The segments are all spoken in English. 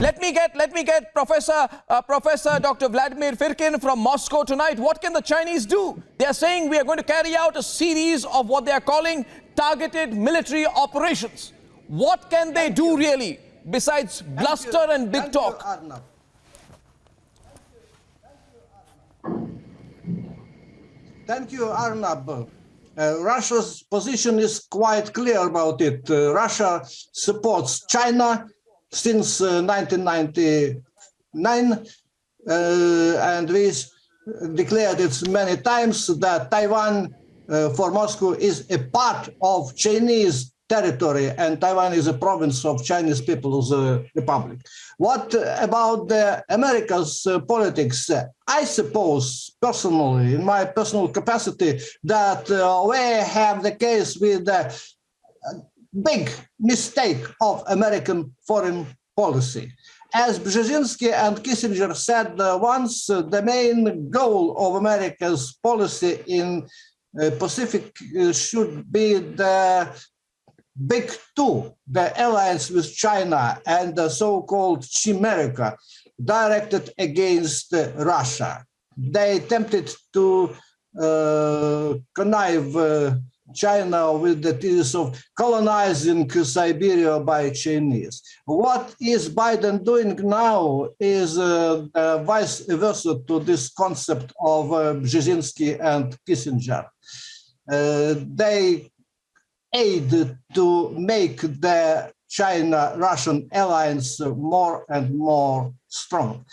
Let me get Professor Dr. Vladimir Firkin from Moscow tonight. What can the Chinese do? They are saying we are going to carry out a series of what they are calling targeted military operations. What can they do really besides bluster and big talk? Thank you, Arnab. Russia's position is quite clear about it. Russia supports China since 1999, and we declared it many times that Taiwan for Moscow is a part of Chinese territory, and Taiwan is a province of Chinese People's Republic. What about the America's politics? I suppose, personally, in my personal capacity, that we have the case with the big mistake of American foreign policy. As Brzezinski and Kissinger said once, the main goal of America's policy in Pacific should be the Big Two, the alliance with China and the so-called Chimerica, directed against Russia. They attempted to connive China with the thesis of colonizing Siberia by Chinese. What is Biden doing now is vice versa to this concept of Brzezinski and Kissinger. They aid to make the China-Russian alliance more and more strong.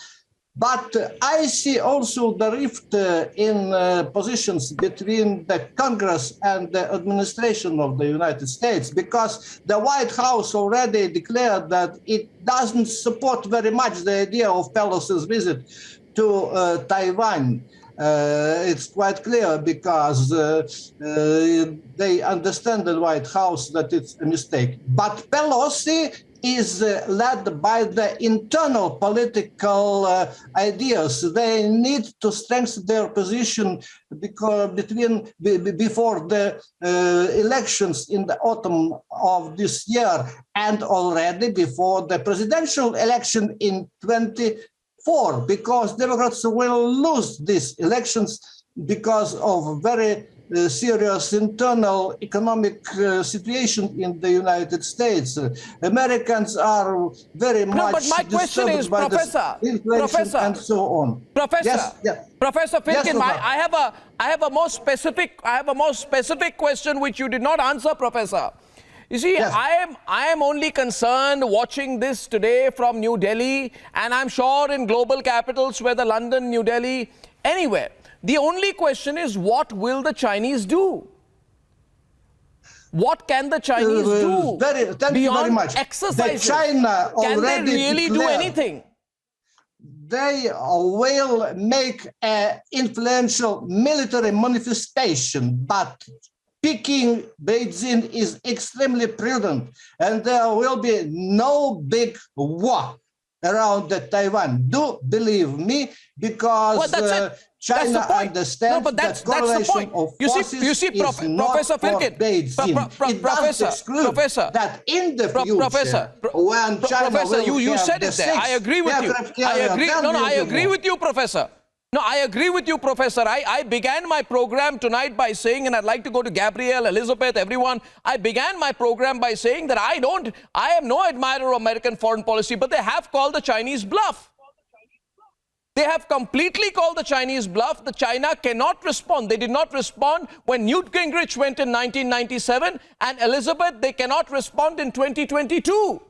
But I see also the rift in positions between the Congress and the administration of the United States, because the White House already declared that it doesn't support very much the idea of Pelosi's visit to Taiwan. It's quite clear because they understand the White House that it's a mistake. But Pelosi is led by the internal political ideas. They need to strengthen their position before the elections in the autumn of this year, and already before the presidential election in 2024, because Democrats will lose these elections because of very serious internal economic situation in the United States. Americans are very much but my question is, by Professor, inflation and so on. Professor, yes. Professor Firkin, Yes, I have a more specific question which you did not answer, Professor. You see, yes. I am only concerned watching this today from New Delhi, and I'm sure in global capitals, whether London, New Delhi, anywhere. The only question is, what will the Chinese do? What can the Chinese do thank you very much. Exercises? China can they already really do anything? They will make an influential military manifestation, but Peking, Beijing is extremely prudent, and there will be no big war around Taiwan. Do believe me, because China understands that correlation of forces is not Professor Firkin, It doesn't exclude that in the future, when China will you have said it there. I agree with you. I agree with you, Professor. No, I agree with you, Professor. I began my program tonight by saying, and I'd like to go to Gabrielle, Elizabeth, everyone. I began my program by saying that I am no admirer of American foreign policy, but they have called the Chinese bluff. They have completely called the Chinese bluff. The China cannot respond. They did not respond when Newt Gingrich went in 1997, and Elizabeth, they cannot respond in 2022.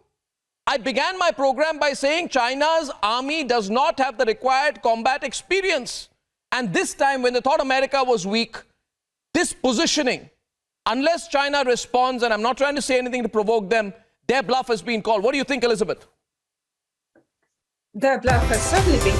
I began my program by saying China's army does not have the required combat experience. And this time, when they thought America was weak, this positioning, unless China responds, and I'm not trying to say anything to provoke them, their bluff has been called. What do you think, Elizabeth? Their bluff has certainly been